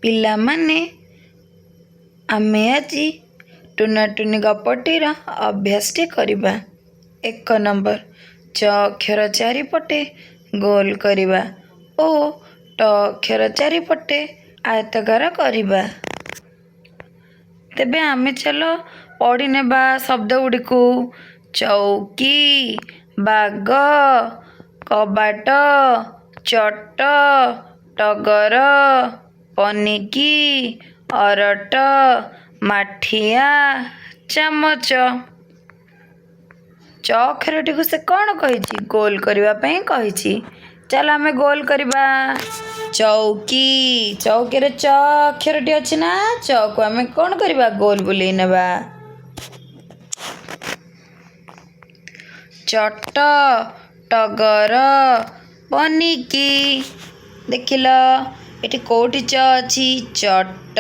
ପିଲାମାନେ ଆମେ ଆଜି ଟୁନାଟୁନି ଗପଟିର ଅଭ୍ୟାସଟି କରିବା। 1 ନମ୍ବର, ଚ ଅକ୍ଷର ଚାରିପଟେ ଗୋଲ କରିବା ଓ ଟ ଅକ୍ଷର ଚାରିପଟେ ଆୟତାକାର କରିବା। ତେବେ ଆମେ ଚାଲ ପଢ଼ିନେବା ଶବ୍ଦ ଗୁଡ଼ିକୁ। ଚୌକି, ବାଗ, କବାଟ, ଚଟ, ଟଗର, ପନିକି, ଅରଟ, ମାଠିଆ, ଚାମଚ। ଚ ଅକ୍ଷରଟିକୁ ସେ କ'ଣ କହିଛି? ଗୋଲ କରିବା ପାଇଁ କହିଛି। ଚାଲ ଆମେ ଗୋଲ କରିବା। ଚୌକି, ଚୌକିରେ ଚ ଅକ୍ଷରଟି ଅଛି ନା? ଚକୁ ଆମେ କ'ଣ କରିବା? ଗୋଲ ବୁଲେଇ ନେବା। ଚଟ, ଟଗର, ପନିକି। ଦେଖିଲ ଏଠି କୋଉଠି ଚ ଅଛି? ଚଟ।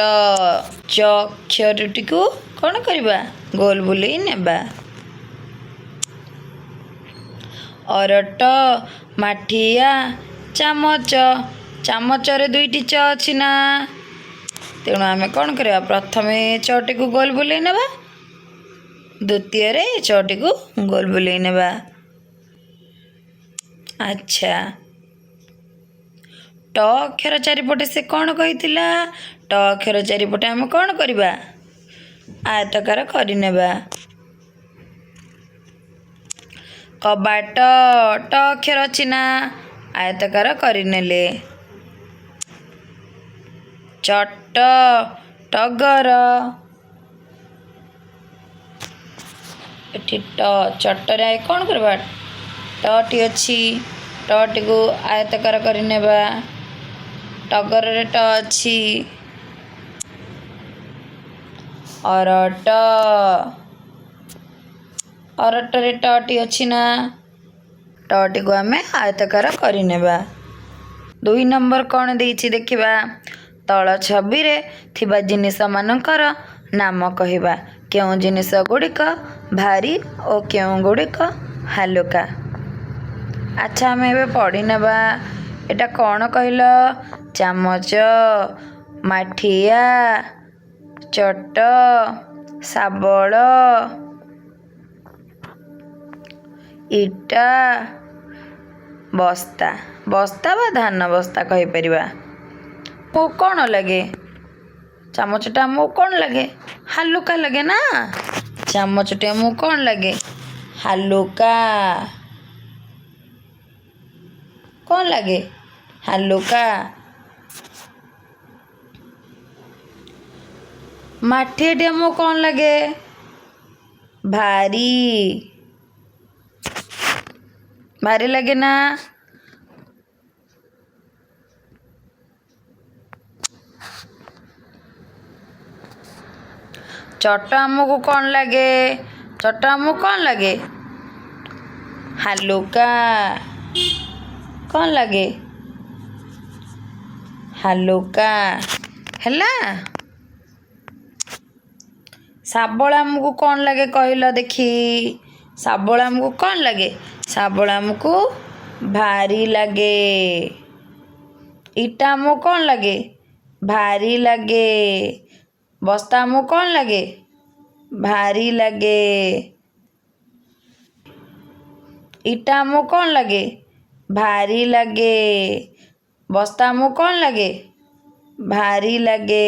ଚ ଅକ୍ଷରଟିକୁ କ'ଣ କରିବା? ଗୋଲ ବୁଲେଇ ନେବା। ଅରଟ, ମାଠିଆ, ଚାମଚ। ଚାମଚରେ 2ଟି ଚ ଅଛି ନା? ତେଣୁ ଆମେ କ'ଣ କରିବା? ପ୍ରଥମେ ଚଟିକୁ ଗୋଲ ବୁଲେଇ ନେବା, ଦ୍ୱିତୀୟରେ ଚଟିକୁ ଗୋଲ ବୁଲେଇ ନେବା। ଆଚ୍ଛା, ଟ ଅକ୍ଷର ଚାରିପଟେ ସେ କ'ଣ କହିଥିଲା? ଟ ଅକ୍ଷର ଚାରିପଟେ ଆମେ କ'ଣ କରିବା? ଆୟତାକାର କରିନେବା। କବାଟ, ଟ ଅକ୍ଷର ଅଛି ନା? ଆୟତାକାର କରିନେଲେ। ଚଟ, ଟଗର, ଏଠି ଟ, ଚଟରେ କ'ଣ କରିବା? ଟଟି ଅଛି, ଟଟିକୁ ଆୟତାକାର କରିନେବା। ଟଗରରେ ଟ ଅଛି। ଅରଟ, ଅରଟରେ ଟଟି ଅଛି ନା? ଟଟିକୁ ଆମେ ଆୟତାକାର କରିନେବା। 2 ନମ୍ବର କ'ଣ ଦେଇଛି ଦେଖିବା। ତଳ ଛବିରେ ଥିବା ଜିନିଷମାନଙ୍କର ନାମ କହିବା। କେଉଁ ଜିନିଷ ଗୁଡ଼ିକ ଭାରୀ ଓ କେଉଁ ଗୁଡ଼ିକ ହାଲୁକା? ଆଚ୍ଛା, ଆମେ ଏବେ ପଢ଼ିନେବା। ଏଟା କ'ଣ କହିଲ? ଚାମଚ, ମାଠିଆ, ଚଟ, ଶାବଳ, ଇଟା, ବସ୍ତା। ବସ୍ତା ବା ଧାନ ବସ୍ତା କହିପାରିବା। ଆମକୁ କ'ଣ ଲାଗେ? ଚାମଚଟା ଆମକୁ କ'ଣ ଲାଗେ? ହାଲୁକା ଲାଗେ ନା? ଚାମଚଟି ଆମକୁ କ'ଣ ଲାଗେ? ହାଲୁକା। କ'ଣ ଲାଗେ? ହାଲୁକା। ମାଠିଆଟି ଆମକୁ କ'ଣ ଲାଗେ? ଭାରୀ। ଭାରୀ ଲାଗେ ନା? ଚଟ ଆମକୁ କ'ଣ ଲାଗେ? ଚଟ ଆମକୁ କ'ଣ ଲାଗେ? ହାଲୁକା। କ'ଣ ଲାଗେ? ହାଲୁକା। ହେଲା। ଶାବଳ ଆମକୁ କ'ଣ ଲାଗେ କହିଲ ଦେଖି? ଶାବଳ ଆମକୁ କ'ଣ ଲାଗେ? ଶାବଳ ଆମକୁ ଭାରୀ ଲାଗେ। ଇଟା ଆମକୁ କ'ଣ ଲାଗେ? ଭାରୀ ଲାଗେ। ବସ୍ତା ଆମକୁ କ'ଣ ଲାଗେ? ଭାରୀ ଲାଗେ। ଇଟା ଆମକୁ କ'ଣ ଲାଗେ? ଭାରୀ ଲାଗେ। ବସ୍ତା ଆମକୁ କ'ଣ ଲାଗେ? ଭାରୀ ଲାଗେ।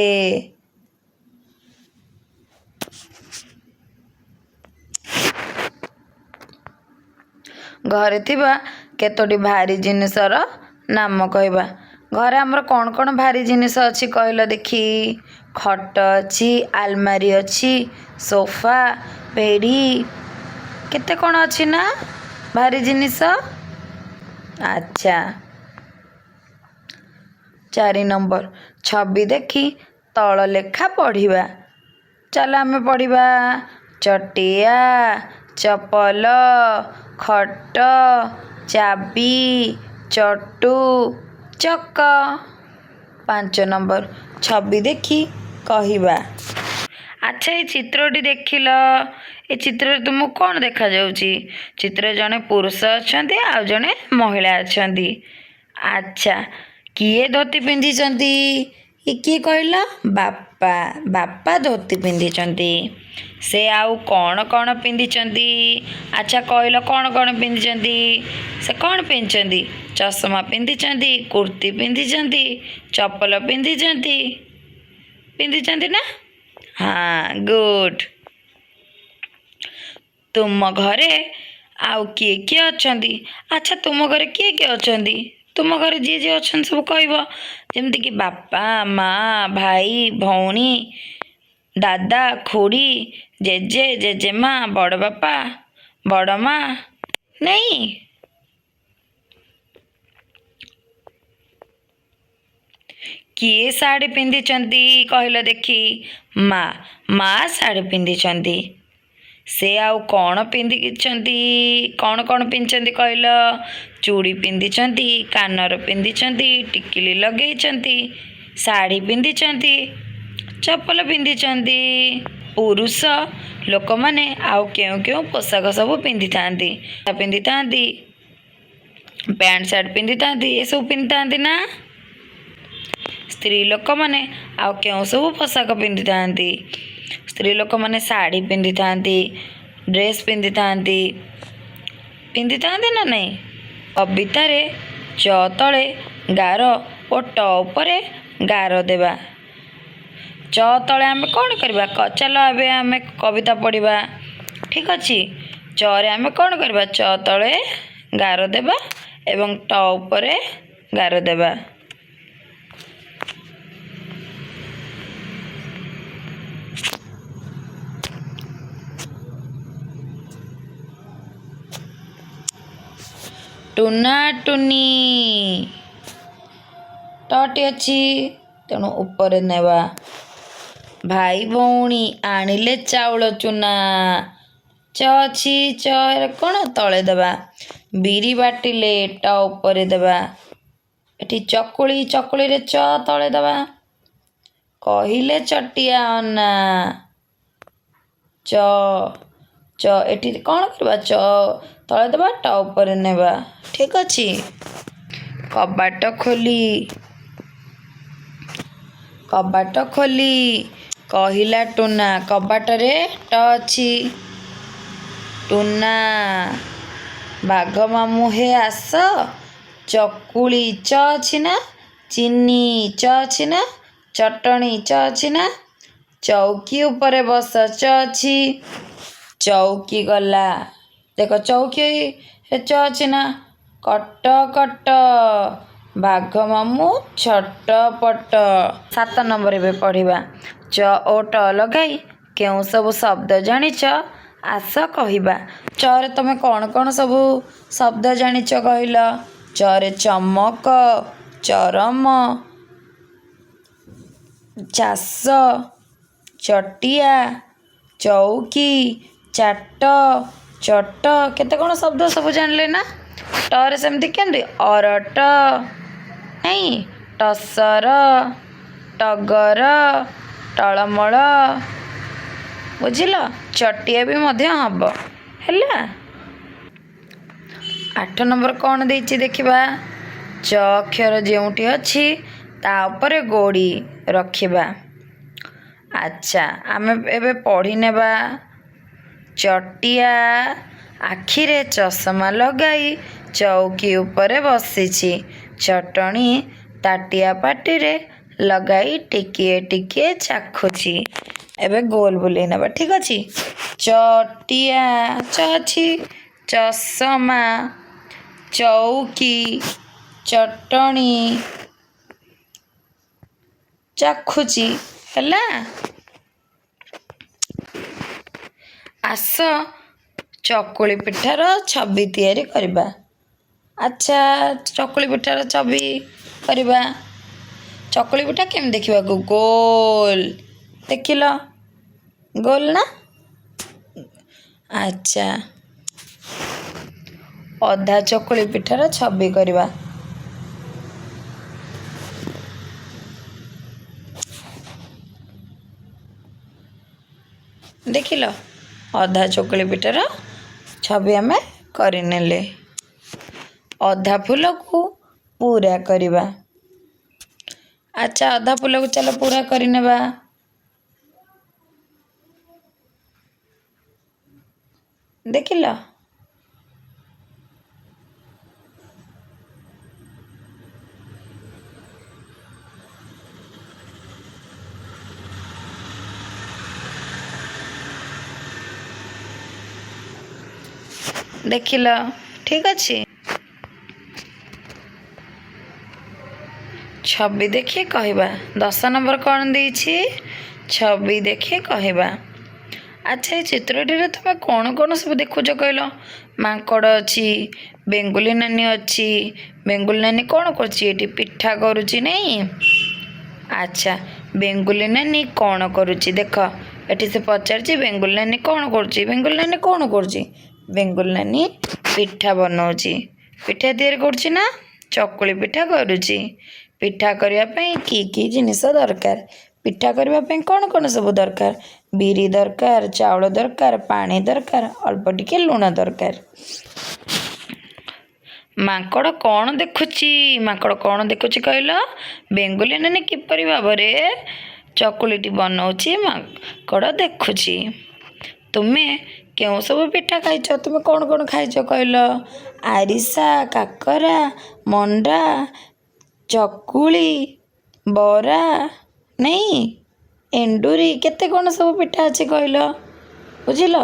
ଘରେ ଥିବା କେତୋଟି ଭାରୀ ଜିନିଷର ନାମ କହିବା। ଘରେ ଆମର କ'ଣ କ'ଣ ଭାରୀ ଜିନିଷ ଅଛି କହିଲ ଦେଖି? ଖଟ ଅଛି, ଆଲମାରି ଅଛି, ସୋଫା, ପେଢ଼ି, କେତେ କ'ଣ ଅଛି ନା ଭାରୀ ଜିନିଷ? ଆଚ୍ଛା, 4 ନମ୍ବର, ଛବି ଦେଖି ତଳ ଲେଖା ପଢ଼ିବା। ଚାଲ ଆମେ ପଢ଼ିବା। ଚଟିଆ, ଚପଲ, ଖଟ, ଚାବି, ଚଟୁ, ଚକ। 5 ନମ୍ବର, ଛବି ଦେଖି କହିବା। ଆଚ୍ଛା, ଏଇ ଚିତ୍ରଟି ଦେଖିଲ। ଏ ଚିତ୍ରରେ ତୁମକୁ କ'ଣ ଦେଖାଯାଉଛି? ଚିତ୍ରରେ ଜଣେ ପୁରୁଷ ଅଛନ୍ତି ଆଉ ଜଣେ ମହିଳା ଅଛନ୍ତି। ଆଚ୍ଛା, କିଏ ଧୋତି ପିନ୍ଧିଛନ୍ତି? କିଏ କହିଲ? ବାପା। ବାପା ଧୋତି ପିନ୍ଧିଛନ୍ତି। ସେ ଆଉ କ'ଣ ପିନ୍ଧିଛନ୍ତି? ଆଚ୍ଛା କହିଲ କ'ଣ ପିନ୍ଧିଛନ୍ତି? ସେ କ'ଣ ପିନ୍ଧିଛନ୍ତି? ଚଷମା ପିନ୍ଧିଛନ୍ତି, କୁର୍ତ୍ତି ପିନ୍ଧିଛନ୍ତି, ଚପଲ ପିନ୍ଧିଛନ୍ତି ନା? ହଁ, ଗୁଡ୍। ତୁମ ଘରେ ଆଉ କିଏ ଅଛନ୍ତି? ଆଚ୍ଛା ତୁମ ଘରେ କିଏ ଅଛନ୍ତି? ତୁମ ଘରେ ଯିଏ ଅଛନ୍ତି ସବୁ କହିବ। ଯେମିତିକି ବାପା, ମା, ଭାଇ, ଭଉଣୀ, ଦାଦା, ଖୁଡ଼ି, ଜେଜେ, ଜେଜେମା, ବଡ଼ ବାପା, ବଡ଼ ମା। ନାଇଁ? କିଏ ଶାଢ଼ୀ ପିନ୍ଧିଛନ୍ତି କହିଲ ଦେଖି? ମା। ମା ଶାଢ଼ୀ ପିନ୍ଧିଛନ୍ତି। ସେ ଆଉ କ'ଣ ପିନ୍ଧିଛନ୍ତି? କ'ଣ ପିନ୍ଧିଛନ୍ତି କହିଲ? ଚୁଡ଼ି ପିନ୍ଧିଛନ୍ତି, କାନର ପିନ୍ଧିଛନ୍ତି, ଟିକିଲି ଲଗେଇଛନ୍ତି, ଶାଢ଼ୀ ପିନ୍ଧିଛନ୍ତି, ଚପଲ ପିନ୍ଧିଛନ୍ତି। ପୁରୁଷ ଲୋକମାନେ ଆଉ କେଉଁ ପୋଷାକ ସବୁ ପିନ୍ଧିଥାନ୍ତି? ପ୍ୟାଣ୍ଟ ସାର୍ଟ ପିନ୍ଧିଥାନ୍ତି, ଏସବୁ ପିନ୍ଧିଥାନ୍ତି ନା? ସ୍ତ୍ରୀ ଲୋକମାନେ ଆଉ କେଉଁ ସବୁ ପୋଷାକ ପିନ୍ଧିଥାନ୍ତି? ସ୍ତ୍ରୀ ଲୋକମାନେ ଶାଢ଼ୀ ପିନ୍ଧିଥାନ୍ତି, ଡ୍ରେସ୍ ପିନ୍ଧିଥାନ୍ତି ନା ନାହିଁ? କବିତାରେ ଚ ତଳେ ଗାର ଓ ଟ ଉପରେ ଗାର ଦେବା। ଚ ତଳେ ଆମେ କ'ଣ କରିବା? ଚାଲ ଏବେ ଆମେ କବିତା ପଢ଼ିବା। ଠିକ୍ ଅଛି। ଚରେ ଆମେ କ'ଣ କରିବା? ଚ ତଳେ ଗାର ଦେବା ଏବଂ ଟ ଉପରେ ଗାର ଦେବା। ଟୁନା ଟୁନି। ଟଟି ଅଛି, ତେଣୁ ଉପରେ ନେବା। ଭାଇ ଭଉଣୀ ଆଣିଲେ ଚାଉଳ ଚୁନା। ଚ ଅଛି, ଚରେ କ'ଣ ତଳେ ଦେବା। ବିରି ବାଟିଲେ ଟ ଉପରେ ଦେବା। ଏଠି ଚକୁଳିରେ ଚ ତଳେ ଦେବା। କହିଲେ ଚଟିଆ ଅନା। ଚ ଏଠି କ'ଣ କରିବା? ଚ ତଳେ ଦେବା, ଟ ଉପରେ ନେବା। ଠିକ୍ ଅଛି। କବାଟ ଖୋଲି କହିଲା ଟୁନା। କବାଟରେ ଟ ଅଛି। ଟୁନା। ବାଘ ମାମୁଁ ହେ ଆସ। ଚକୁଳି ଚ ଅଛି ନା? ଚିନି ଚ ଅଛି ନା? ଚଟଣି ଚ ଅଛି ନା? ଚଉକି ଉପରେ ବସ ଚ ଅଛି। ଚଉକି ଗଲା। ଦେଖ ଚଉକିରେ ଚ ଅଛି ନା? କଟ ବାଘ ମାମୁଁ ଛଟପଟ। 7 ନମ୍ବର ଏବେ ପଢ଼ିବା। ଚ ଓ ଟ ଲଗାଇ କେଉଁ ସବୁ ଶବ୍ଦ ଜାଣିଛ ଆସ କହିବା। ଚରେ ତମେ କ'ଣ ସବୁ ଶବ୍ଦ ଜାଣିଛ କହିଲ? ଚରେ ଚମକ, ଚରମ, ଚାଷ, ଚଟିଆ, ଚଉକି, ଚାଟ, ଚଟ। କେତେ କ'ଣ ଶବ୍ଦ ସବୁ ଜାଣିଲେ ନା? ଟରେ ସେମିତି କେମିତି? ଅରଟ, ନାଇଁ? ଟସର, ଟଗର, ଟଳମଳ। ବୁଝିଲ? ଚଟିଆ ବି ମଧ୍ୟ ହବ। ହେଲା। 8 ନମ୍ବର କ'ଣ ଦେଇଛି ଦେଖିବା। ଚ ଅକ୍ଷର ଯେଉଁଠି ଅଛି ତା ଉପରେ ଗୋଡ଼ି ରଖିବା। ଆଚ୍ଛା ଆମେ ଏବେ ପଢ଼ି ନେବା। ଚଟିଆ ଆଖିରେ ଚଷମା ଲଗାଇ ଚଉକି ଉପରେ ବସିଛି। ଚଟଣି ତାଟିଆ ପାଟିରେ ଲଗାଇ ଟିକିଏ ଚାଖୁଛି। ଏବେ ଗୋଲ ବୁଲେଇ ନେବା। ଠିକ୍ ଅଛି। ଚଟିଆ ଚ ଅଛି। ଚଷମା, ଚଉକି, ଚଟଣି, ଚାଖୁଛି। ହେଲା। ଆସ ଚକୁଳି ପିଠାର ଛବି ତିଆରି କରିବା। ଆଚ୍ଛା ଚକୁଳି ପିଠାର ଛବି କରିବା। ଚକୁଳି ପିଠା କେମିତି ଦେଖିବାକୁ? ଗୋଲ। ଦେଖିଲ? ଗୋଲ ନା? ଆଚ୍ଛା ଅଧା ଚକୁଳି ପିଠାର ଛବି କରିବା। ଦେଖିଲ? ଅଧା ଚକୁଳି ପିଠାର ଛବି ଆମେ କରିନେଲେ। ଅଧା ଫୁଲକୁ ପୁରା କରିବା। ଆଚ୍ଛା ଅଧା ଫୁଲକୁ ଚାଲ ପୁରା କରିନେବା। ଦେଖିଲ? ଦେଖିଲ ଠିକ୍ ଅଛି। ଛବି ଦେଖି କହିବା। 10 ନମ୍ବର କ'ଣ ଦେଇଛି? ଛବି ଦେଖି କହିବା। ଆଚ୍ଛା ଏ ଚିତ୍ରଟିରେ ତୁମେ କ'ଣ କ'ଣ ସବୁ ଦେଖୁଛ କହିଲ? ମାଙ୍କଡ଼ ଅଛି, ବେଙ୍ଗୁଲି ନାନୀ ଅଛି। ବେଙ୍ଗୁଲି ନାନୀ କ'ଣ କରୁଛି? ଏଠି ପିଠା କରୁଛି ନାଇଁ? ଆଚ୍ଛା ବେଙ୍ଗୁଲି ନାନୀ କ'ଣ କରୁଛି? ଦେଖ ଏଠି ସେ ପଚାରିଛି ବେଙ୍ଗୁଲି ନାନୀ କ'ଣ କରୁଛି? ବେଙ୍ଗୁଲି ନାନୀ କ'ଣ କରୁଛି? ବେଙ୍ଗୁଲି ନାନୀ ପିଠା ବନଉଛି। ପିଠା ତିଆରି କରୁଛି ନା? ଚକୁଳି ପିଠା କରୁଛି। ପିଠା କରିବା ପାଇଁ କି ଜିନିଷ ଦରକାର? ପିଠା କରିବା ପାଇଁ କ'ଣ କ'ଣ ସବୁ ଦରକାର? ବିରି ଦରକାର, ଚାଉଳ ଦରକାର, ପାଣି ଦରକାର, ଅଳ୍ପ ଟିକେ ଲୁଣ ଦରକାର। ମାଙ୍କଡ଼ କ'ଣ ଦେଖୁଛି? ମାଙ୍କଡ଼ କ'ଣ ଦେଖୁଛି କହିଲ? ବେଙ୍ଗୁଲି ନାନୀ କିପରି ଭାବରେ ଚକୁଳିଟି ବନଉଛି ମାଙ୍କଡ଼ ଦେଖୁଛି। ତୁମେ କେଉଁ ସବୁ ପିଠା ଖାଇଛ? ତୁମେ କ'ଣ କ'ଣ ଖାଇଛ କହିଲ? ଆରିସା, କାକରା, ମଣ୍ଡା, ଚକୁଳି, ବରା ନାଇଁ ଏଣ୍ଡୁରି, କେତେ କ'ଣ ସବୁ ପିଠା ଅଛି କହିଲ? ବୁଝିଲ?